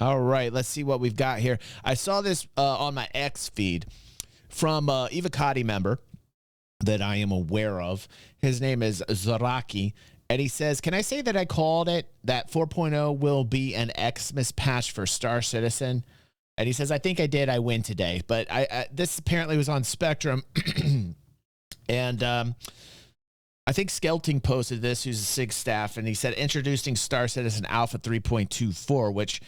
All right, let's see what we've got here. I saw this on my X feed from Evocati member that I am aware of. His name is Zaraki, and he says, can I say that I called it that 4.0 will be an Xmas patch for Star Citizen? And he says, I think I did. I win today. But this apparently was on Spectrum. And I think Skelting posted this, who's a SIG staff, and he said, introducing Star Citizen Alpha 3.24, which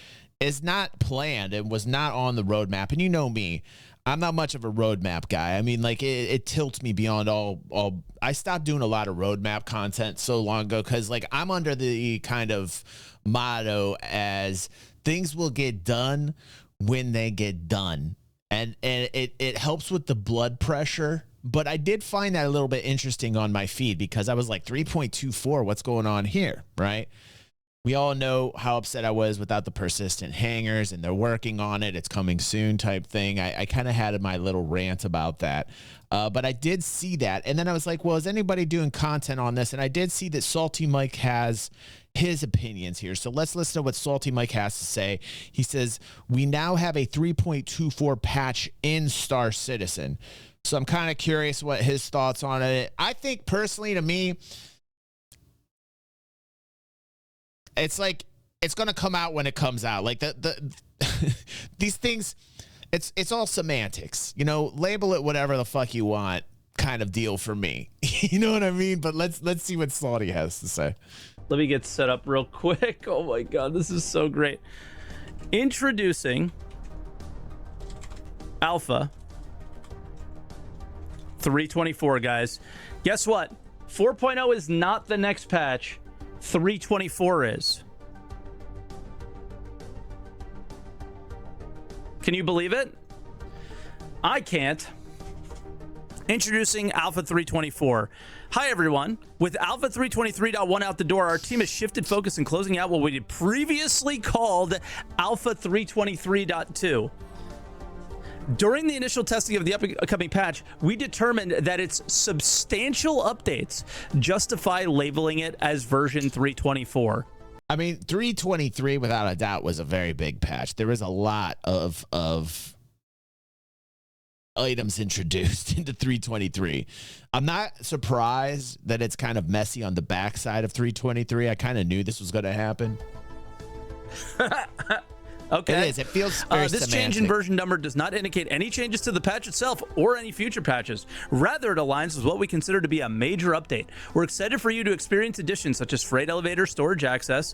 is not planned and was not on the roadmap. And you know me, I'm not much of a roadmap guy. I mean, like, it tilts me beyond all. I stopped doing a lot of roadmap content so long ago because, like, I'm under the kind of motto as things will get done when they get done. And it helps with the blood pressure. But I did find that a little bit interesting on my feed because I was like, 3.24, what's going on here, right? We all know how upset I was without the persistent hangers, and they're working on it. It's coming soon type thing. I kind of had my little rant about that. But I did see that. And then I was like, well, is anybody doing content on this? And I did see that SaltEMike has his opinions here. So let's listen to what SaltEMike has to say. He says, we now have a 3.24 patch in Star Citizen. So I'm kind of curious what his thoughts on it. I think personally, to me, it's like it's going to come out when it comes out. Like these things, it's all semantics. You know, label it whatever the fuck you want kind of deal for me. You know what I mean? But let's see what Salty has to say. Let me get set up real quick. Oh my god, this is so great. Introducing Alpha 3.24, guys. Guess what? 4.0 is not the next patch. 3.24 is. Can you believe it? I can't. Introducing Alpha 3.24. Hi, everyone. With Alpha 3.23.1 out the door, our team has shifted focus in closing out what we had previously called Alpha 3.23.2. During the initial testing of the upcoming patch, we determined that its substantial updates justify labeling it as version 3.24. I mean, 3.23, without a doubt, was a very big patch. There was a lot of items introduced into 3.23. I'm not surprised that it's kind of messy on the backside of 3.23. I kind of knew this was going to happen. Okay. It is. It feels very this semantic. change in version number does not indicate any changes to the patch itself or any future patches. Rather, it aligns with what we consider to be a major update. We're excited for you to experience additions such as freight elevator storage access,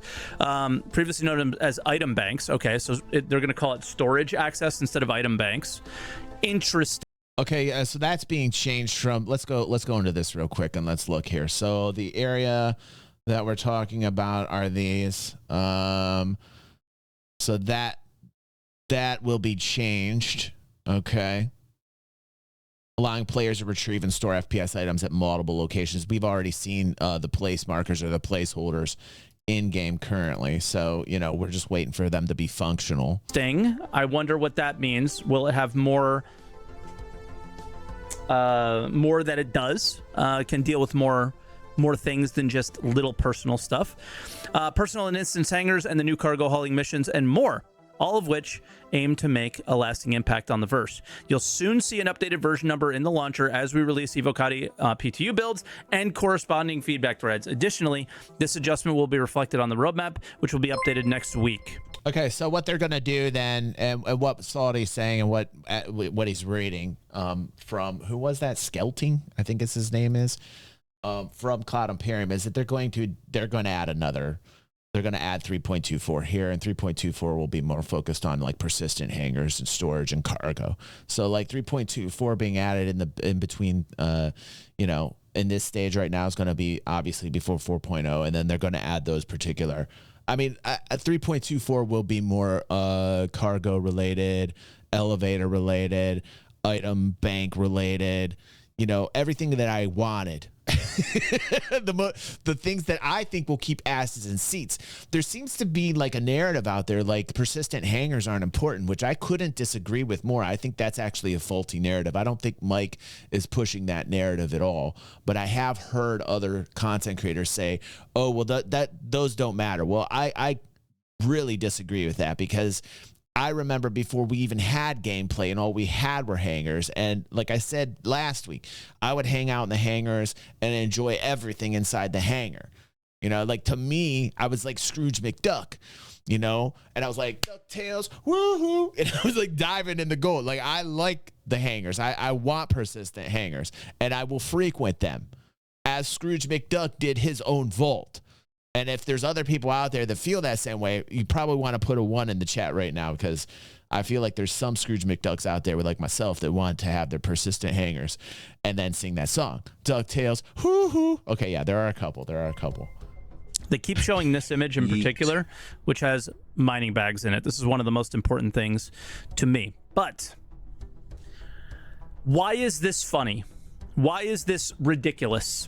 previously known as item banks. Okay, so they're going to call it storage access instead of item banks. Interesting. Okay, so that's being changed from. Let's go into this real quick and let's look here. So the area that we're talking about are these. So that will be changed, okay? Allowing players to retrieve and store FPS items at multiple locations. We've already seen the place markers or the placeholders in-game currently, so, you know, we're just waiting for them to be functional. I wonder what that means. Will it have more that it does? Can deal with more things than just little personal stuff. Personal and instance hangers and the new cargo hauling missions and more, all of which aim to make a lasting impact on the verse. You'll soon see an updated version number in the launcher as we release Evocati PTU builds and corresponding feedback threads. Additionally, this adjustment will be reflected on the roadmap, which will be updated next week. Okay, so what they're going to do then, and what Salty's saying and what he's reading from, who was that? Skelting, I think his name is. From Cloud Imperium is that they're going to add 3.24 here, and 3.24 will be more focused on like persistent hangers and storage and cargo. So like 3.24 being added in between, you know, in this stage right now is going to be obviously before 4.0, and then they're going to add those particular. I mean, 3.24 will be more cargo related, elevator related, item bank related. You know, everything that I wanted. The things that I think will keep asses in seats. There seems to be like a narrative out there like persistent hangers aren't important, which I couldn't disagree with more. I think that's actually a faulty narrative. I don't think Mike is pushing that narrative at all, but I have heard other content creators say, oh, well, those don't matter. Well, I really disagree with that, because I remember before we even had gameplay and all we had were hangars. And like I said last week, I would hang out in the hangars and enjoy everything inside the hangar. You know, like to me, I was like Scrooge McDuck, you know, and I was like, DuckTales, woohoo. And I was like diving in the gold. Like, I like the hangars. I want persistent hangars, and I will frequent them as Scrooge McDuck did his own vault. And if there's other people out there that feel that same way, you probably want to put a 1 in the chat right now, because I feel like there's some Scrooge McDucks out there with like myself that want to have their persistent hangers and then sing that song. DuckTales, hoo-hoo. Okay, yeah, there are a couple. They keep showing this image in particular, which has mining bags in it. This is one of the most important things to me. But why is this funny? Why is this ridiculous?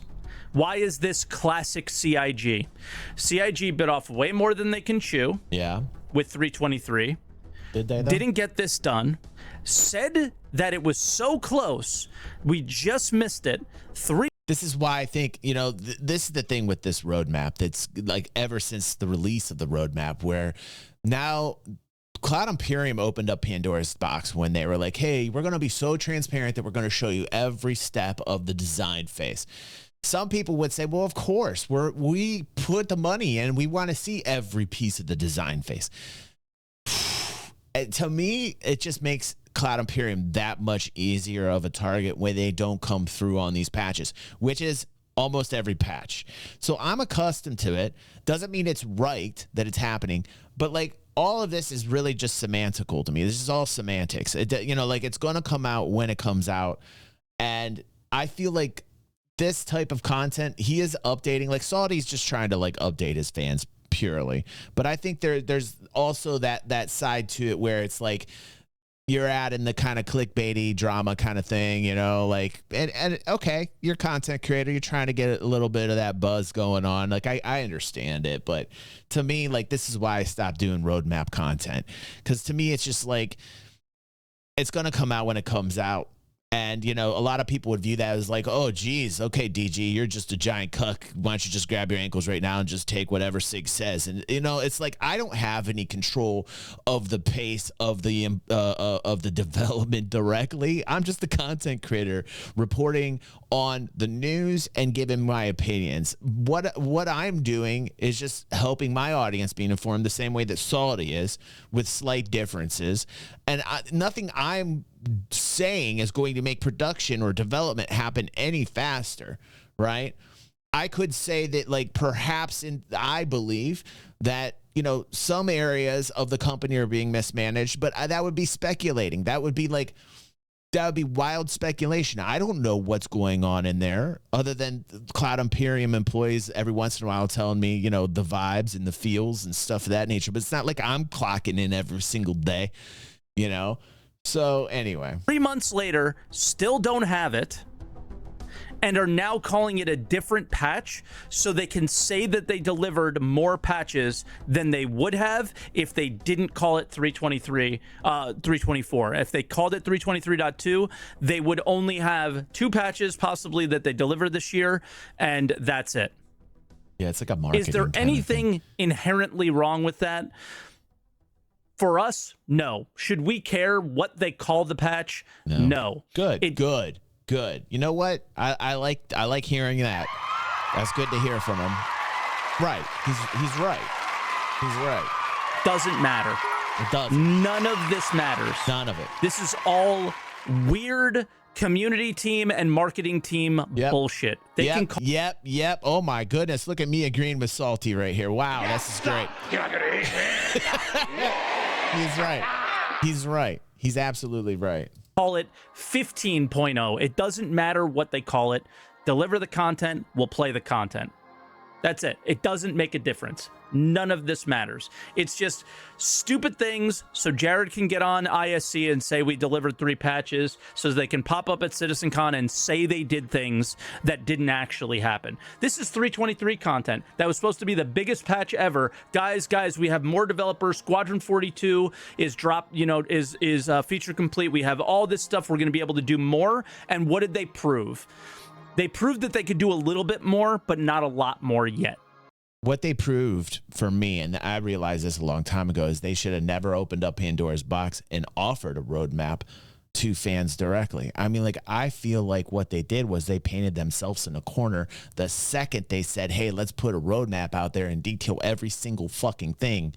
Why is this classic CIG? CIG bit off way more than they can chew. Yeah. With 323. Did they, though? Didn't get this done. Said that it was so close. We just missed it. This is why I think, you know, this is the thing with this roadmap that's like ever since the release of the roadmap, where now Cloud Imperium opened up Pandora's box when they were like, hey, we're going to be so transparent that we're going to show you every step of the design phase. Some people would say, well, of course, we put the money in. We want to see every piece of the design phase. And to me, it just makes Cloud Imperium that much easier of a target when they don't come through on these patches, which is almost every patch. So I'm accustomed to it. Doesn't mean it's right that it's happening, but like all of this is really just semantical to me. This is all semantics. You know, like it's going to come out when it comes out. And I feel like this type of content, he is updating. Like Salty's just trying to like update his fans purely. But I think there's also that side to it where it's like you're adding the kind of clickbaity drama kind of thing, you know, like, and okay, you're a content creator, you're trying to get a little bit of that buzz going on. Like, I understand it, but to me, like, this is why I stopped doing roadmap content. Because to me, it's just like, it's going to come out when it comes out. And, you know, a lot of people would view that as like, oh, geez, okay, DG, you're just a giant cuck. Why don't you just grab your ankles right now and just take whatever Sig says? And, you know, it's like I don't have any control of the pace of the development directly. I'm just the content creator reporting on the news and giving my opinions. What I'm doing is just helping my audience being informed the same way that Salty is, with slight differences. And nothing I'm saying is going to make production or development happen any faster, right? I could say that, like, perhaps I believe that, you know, some areas of the company are being mismanaged, but that would be speculating. That would be wild speculation. I don't know what's going on in there, other than Cloud Imperium employees every once in a while telling me, you know, the vibes and the feels and stuff of that nature. But it's not like I'm clocking in every single day, you know? So anyway, 3 months later, still don't have it, and are now calling it a different patch so they can say that they delivered more patches than they would have if they didn't call it 324. If they called it 323.2, they would only have 2 patches possibly that they delivered this year, and that's it. Yeah, it's like a marketing. Is there anything inherently wrong with that? For us, no. Should we care what they call the patch? No. Good. You know what? I like hearing that. That's good to hear from him. Right. He's right. He's right. Doesn't matter. It doesn't. None of this matters. None of it. This is all weird community team and marketing team bullshit. They can call Yep. Oh my goodness. Look at me agreeing with Salty right here. Wow, this is great. You're not gonna eat me. He's right. He's right. He's absolutely right. Call it 15.0. It doesn't matter what they call it. Deliver the content, we'll play the content. That's it. It doesn't make a difference. None of this matters. It's just stupid things so Jared can get on ISC and say we delivered 3 patches so they can pop up at CitizenCon and say they did things that didn't actually happen. This is 323 content. That was supposed to be the biggest patch ever. Guys, we have more developers. Squadron 42 is feature complete. We have all this stuff. We're going to be able to do more. And what did they prove? They proved that they could do a little bit more, but not a lot more yet. what they proved for me, and I realized this a long time ago, is they should have never opened up Pandora's box and offered a roadmap to fans directly. I mean, like, I feel like what they did was they painted themselves in a corner the second they said, hey, let's put a roadmap out there and detail every single fucking thing.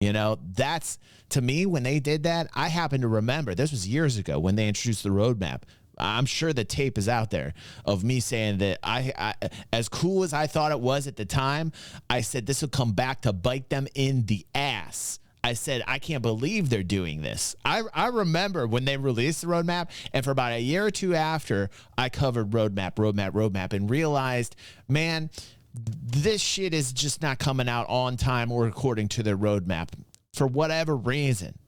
You know, that's, to me, when they did that, I happen to remember, this was years ago when they introduced the roadmap. I'm sure the tape is out there of me saying that I as cool as I thought it was at the time, I said this will come back to bite them in the ass. I said, I can't believe they're doing this. I remember when they released the roadmap, and for about a year or two after, I covered roadmap, and realized, man, this shit is just not coming out on time or according to their roadmap for whatever reason.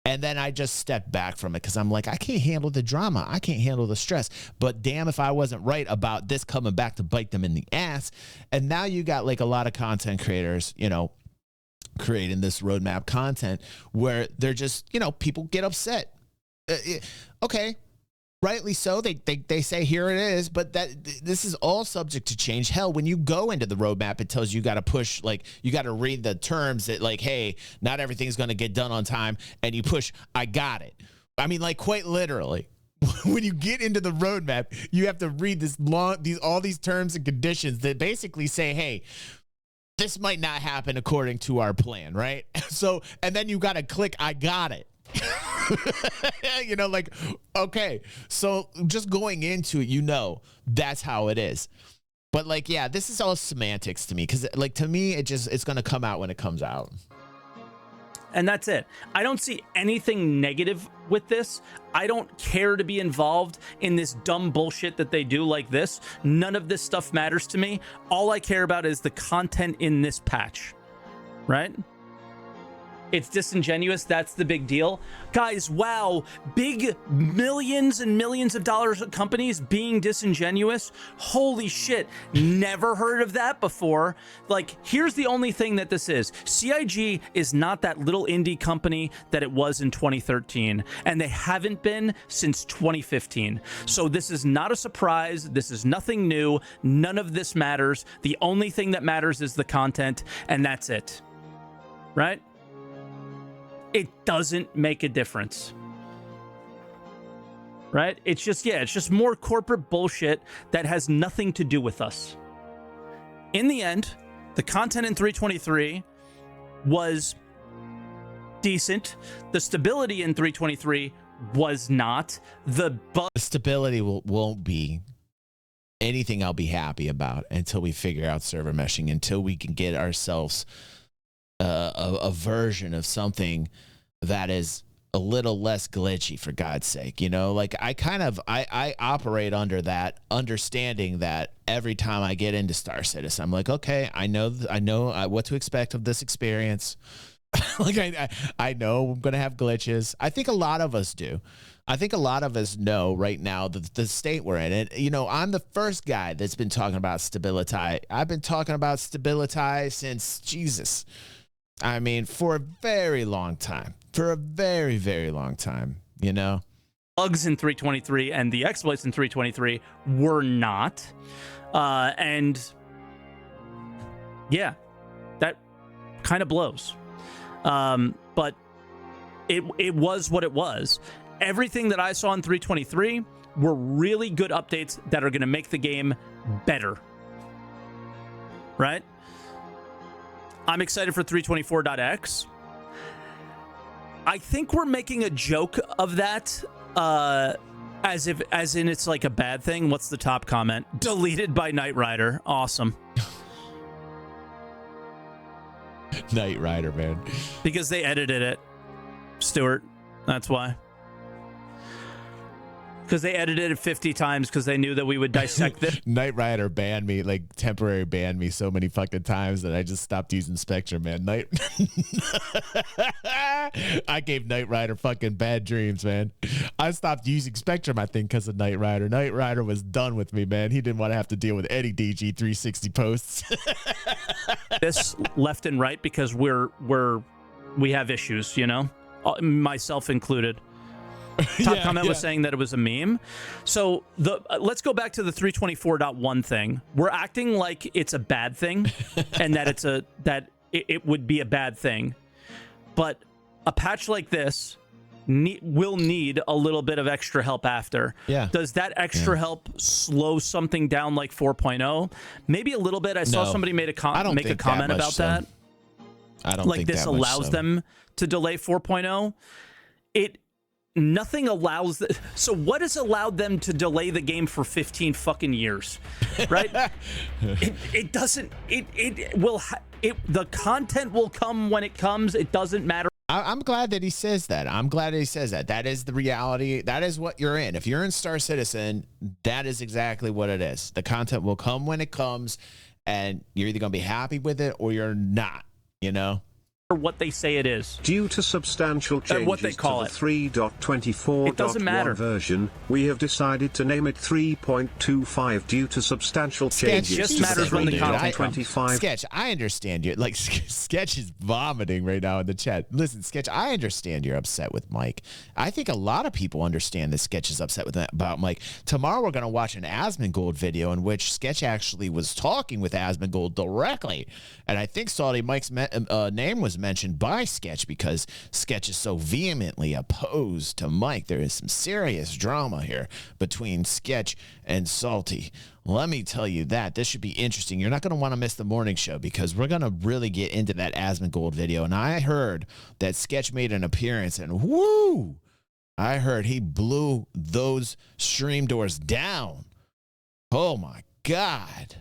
And then I just stepped back from it because I'm like, I can't handle the drama. I can't handle the stress. But damn if I wasn't right about this coming back to bite them in the ass. And now you got like a lot of content creators, you know, creating this roadmap content where they're just, you know, people get upset. Okay. Rightly so. They say here it is, but this is all subject to change. Hell, when you go into the roadmap, it tells you got to push, like, you got to read the terms that, like, hey, not everything's going to get done on time, and you push, I got it. I mean, like, quite literally. When you get into the roadmap, you have to read all these terms and conditions that basically say, hey, this might not happen according to our plan, right? So, and then you got to click, I got it. You know, like, okay, so just going into it, you know, that's how it is. But like, yeah, this is all semantics to me, because like, to me, it's going to come out when it comes out. And that's it. I don't see anything negative with this. I don't care to be involved in this dumb bullshit that they do like this. None of this stuff matters to me. All I care about is the content in this patch, right? It's disingenuous. That's the big deal. Guys, wow. Big millions and millions of dollars of companies being disingenuous. Holy shit. Never heard of that before. Like, here's the only thing that this is. CIG is not that little indie company that it was in 2013, and they haven't been since 2015. So this is not a surprise. This is nothing new. None of this matters. The only thing that matters is the content, and that's it. Right? It doesn't make a difference, right? It's just, yeah, it's just more corporate bullshit that has nothing to do with us. In the end, the content in 323 was decent. The stability in 323 was not. The stability won't be anything I'll be happy about until we figure out server meshing, until we can get ourselves a version of something that is a little less glitchy, for God's sake. You know, like, I operate under that understanding that every time I get into Star Citizen, I'm like, okay, I know what to expect of this experience. Like, I know I'm going to have glitches. I think a lot of us do. I think a lot of us know right now the state we're in. And, you know, I'm the first guy that's been talking about stability. I've been talking about stability since Jesus. I mean, for a very long time. For a very, very long time, you know? Bugs in 323 and the exploits in 323 were not. And yeah, that kind of blows. But it was what it was. Everything that I saw in 323 were really good updates that are going to make the game better. Right? I'm excited for 324.x. I think we're making a joke of that, as in it's like a bad thing. What's the top comment? Deleted by Knight Rider. Awesome. Knight Rider, man. Because they edited it, Stuart. That's why. Because they edited it 50 times because they knew that we would dissect it. Knight Rider banned me, like, temporary banned me so many fucking times that I just stopped using Spectre, man. I gave Knight Rider fucking bad dreams, man. I stopped using Spectrum, I think, because of Knight Rider. Knight Rider was done with me, man. He didn't want to have to deal with any DG 360 posts. This left and right because we have issues, you know, myself included. Top comment was saying that it was a meme. So let's go back to the 324.1 thing. We're acting like it's a bad thing, and that it would be a bad thing. But a patch like this will need a little bit of extra help after. Yeah. Does that extra help slow something down like 4.0? Maybe a little bit. I saw somebody make a comment about that. I don't like think this that allows them to delay 4.0. Nothing allows so what has allowed them to delay the game for 15 fucking years, right? it doesn't. The content will come when it comes. It doesn't matter. I'm glad that he says that. That is the reality. That is what you're in. If you're in Star Citizen, that is exactly what it is. The content will come when it comes, and you're either going to be happy with it or you're not, you know? What they say it is. Due to substantial changes what they call to the 3.24.1 version, we have decided to name it 3.25 due to substantial changes. It just matters when the content comes. Sketch, I understand you. Like, Sketch is vomiting right now in the chat. Listen, Sketch, I understand you're upset with Mike. I think a lot of people understand that Sketch is upset about Mike. Tomorrow we're going to watch an Asmongold video in which Sketch actually was talking with Asmongold directly. And I think SaltEMike's name was mentioned by Sketch because Sketch is so vehemently opposed to Mike. There is some serious drama here between Sketch and Salty. Let me tell you that. This should be interesting. You're not going to want to miss the morning show because we're going to really get into that Asmongold video. And I heard that Sketch made an appearance and whoo, I heard he blew those stream doors down. Oh my God.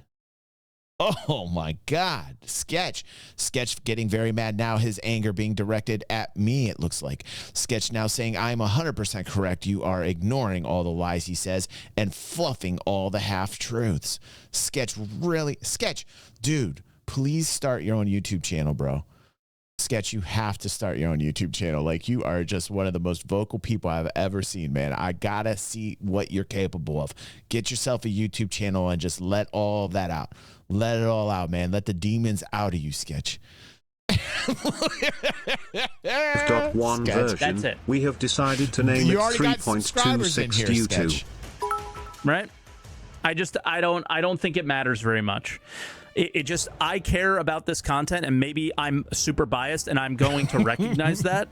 Oh my God. Sketch getting very mad now. His anger being directed at me, it looks like. Sketch now saying, I'm 100% correct. You are ignoring all the lies, he says, and fluffing all the half-truths. Sketch, dude, please start your own YouTube channel, bro. Sketch, you have to start your own YouTube channel. Like, you are just one of the most vocal people I've ever seen, man. I gotta see what you're capable of. Get yourself a YouTube channel and just let all of that out. Let it all out, man. Let the demons out of you, Sketch. .1 version. That's it. We have decided to name it 3.26 due to. Right? I don't think it matters very much. I care about this content, and maybe I'm super biased, and I'm going to recognize that.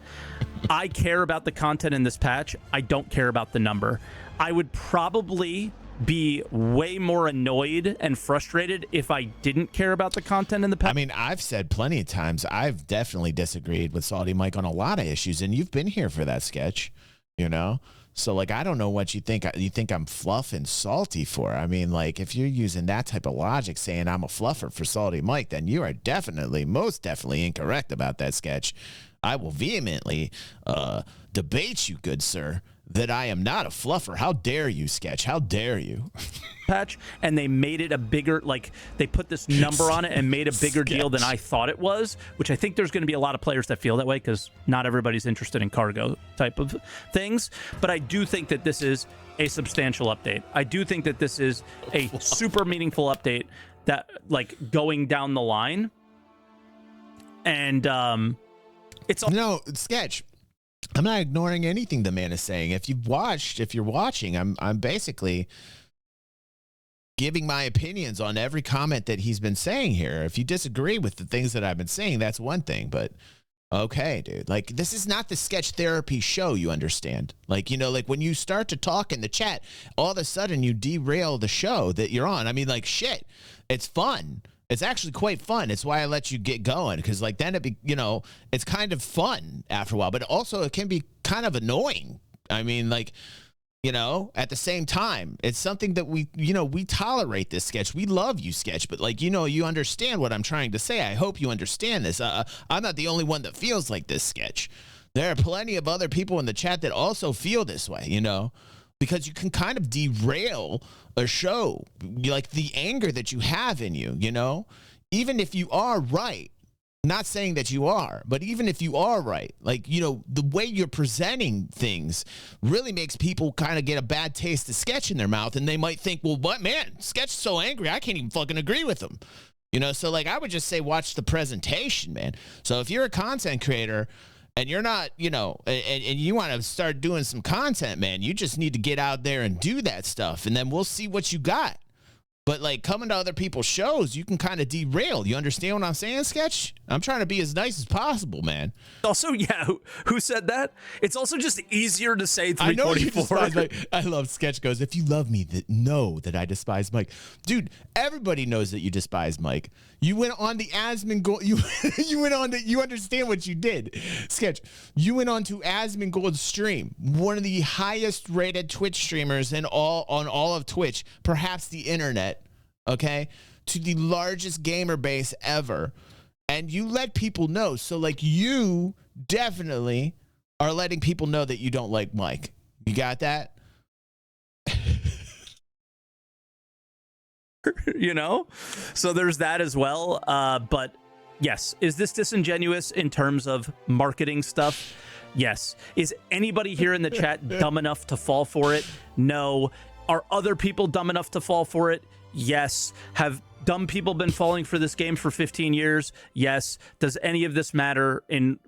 I care about the content in this patch. I don't care about the number. I would probably be way more annoyed and frustrated if I didn't care about the content in the patch. I mean, I've said plenty of times, I've definitely disagreed with SaltEMike on a lot of issues, and you've been here for that, Sketch, you know? So, like, I don't know what you think. You think I'm fluff and salty for. I mean, like, if you're using that type of logic saying I'm a fluffer for SaltEMike, then you are most definitely incorrect about that, Sketch. I will vehemently debate you, good sir, that I am not a fluffer. How dare you, Sketch? How dare you? Patch, and they made it a bigger, like, they put this number on it and made a bigger deal than I thought it was, which I think there's going to be a lot of players that feel that way because not everybody's interested in cargo type of things. But I do think that this is a substantial update. I do think that this is a super meaningful update that, like, going down the line. And it's no, Sketch. I'm not ignoring anything the man is saying. If you're watching, I'm basically giving my opinions on every comment that he's been saying here. If you disagree with the things that I've been saying, that's one thing, but okay, dude. Like, this is not the Sketch therapy show, you understand? Like, you know, like when you start to talk in the chat, all of a sudden you derail the show that you're on. I mean, like, shit, it's fun. It's actually quite fun. It's why I let you get going, because like then it's kind of fun after a while, but also it can be kind of annoying. I mean, like, you know, at the same time, it's something that we tolerate this, Sketch. We love you, Sketch, but like, you understand what I'm trying to say. I hope you understand this. I'm not the only one that feels like this, Sketch. There are plenty of other people in the chat that also feel this way, you know, because you can kind of derail a show, like the anger that you have in you, you know, even if you are right, not saying that you are, but even if you are right, like, you know, the way you're presenting things really makes people kind of get a bad taste of Sketch in their mouth. And they might think, well, what, man, Sketch is so angry, I can't even fucking agree with him. You know, so like I would just say, watch the presentation, man. So if you're a content creator and you're not, you know, and you want to start doing some content, man, you just need to get out there and do that stuff, and then we'll see what you got. But like coming to other people's shows, you can kind of derail. You understand what I'm saying, Sketch? I'm trying to be as nice as possible, man. Also, yeah, who said that? It's also just easier to say 324. I know you despise Mike. I love Sketch goes, if you love me, know that I despise Mike. Dude, everybody knows that you despise Mike. You went on the Asmongold. You went on you understand what you did, Sketch. You went on to Asmongold's stream, one of the highest rated Twitch streamers on all of Twitch, perhaps the internet. Okay, to the largest gamer base ever, and you let people know. So like you definitely are letting people know that you don't like Mike. You got that? You know, so there's that as well. But yes, is this disingenuous in terms of marketing stuff? Yes. Is anybody here in the chat dumb enough to fall for it? No. Are other people dumb enough to fall for it? Yes. Have dumb people been falling for this game for 15 years? Yes. Does any of this matter in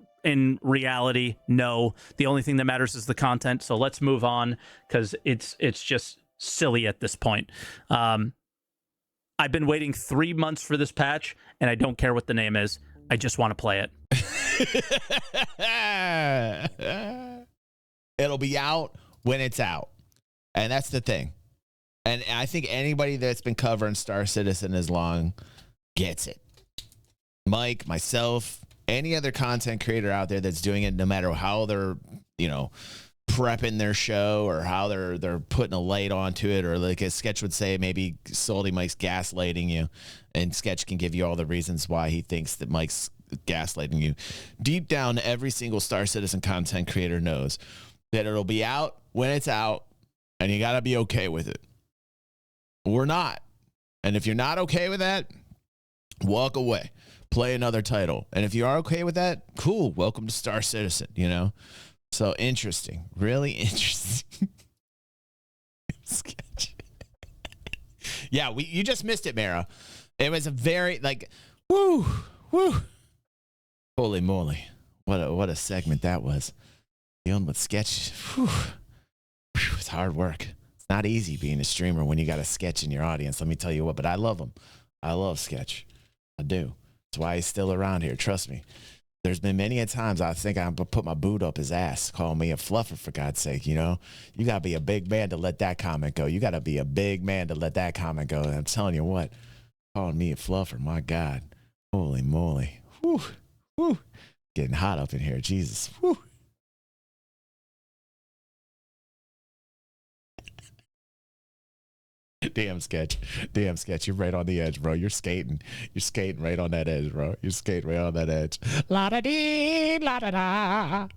reality? No. The only thing that matters is the content. So let's move on, because it's just silly at this point. I've been waiting 3 months for this patch, and I don't care what the name is. I just want to play it. It'll be out when it's out. And that's the thing. And I think anybody that's been covering Star Citizen as long gets it. Mike, myself, any other content creator out there that's doing it, no matter how they're, you know, prepping their show or how they're putting a light onto it, or like as Sketch would say, maybe SaltEMike's gaslighting you, and Sketch can give you all the reasons why he thinks that Mike's gaslighting you. Deep down, every single Star Citizen content creator knows that it'll be out when it's out, and you got to be okay with it. We're not. And if you're not okay with that, walk away. Play another title. And if you are okay with that, cool. Welcome to Star Citizen, you know? So interesting. Really interesting. Sketch. Yeah, you just missed it, Mara. It was a very, like, woo. Holy moly. What a segment that was. Dealing with Sketch. Whew. It's hard work. It's not easy being a streamer when you got a Sketch in your audience. Let me tell you what, but I love him. I love Sketch. I do. That's why he's still around here. Trust me. There's been many a times I think I'm going to put my boot up his ass, call me a fluffer, for God's sake, you know? You got to be a big man to let that comment go. You got to be a big man to let that comment go. And I'm telling you what, calling me a fluffer, my God. Holy moly. Whew. Whew. Getting hot up in here. Jesus. Whew. Damn, Sketch. You're right on the edge, bro. You're skating right on that edge, bro. You're skating right on that edge. La da dee, la da da.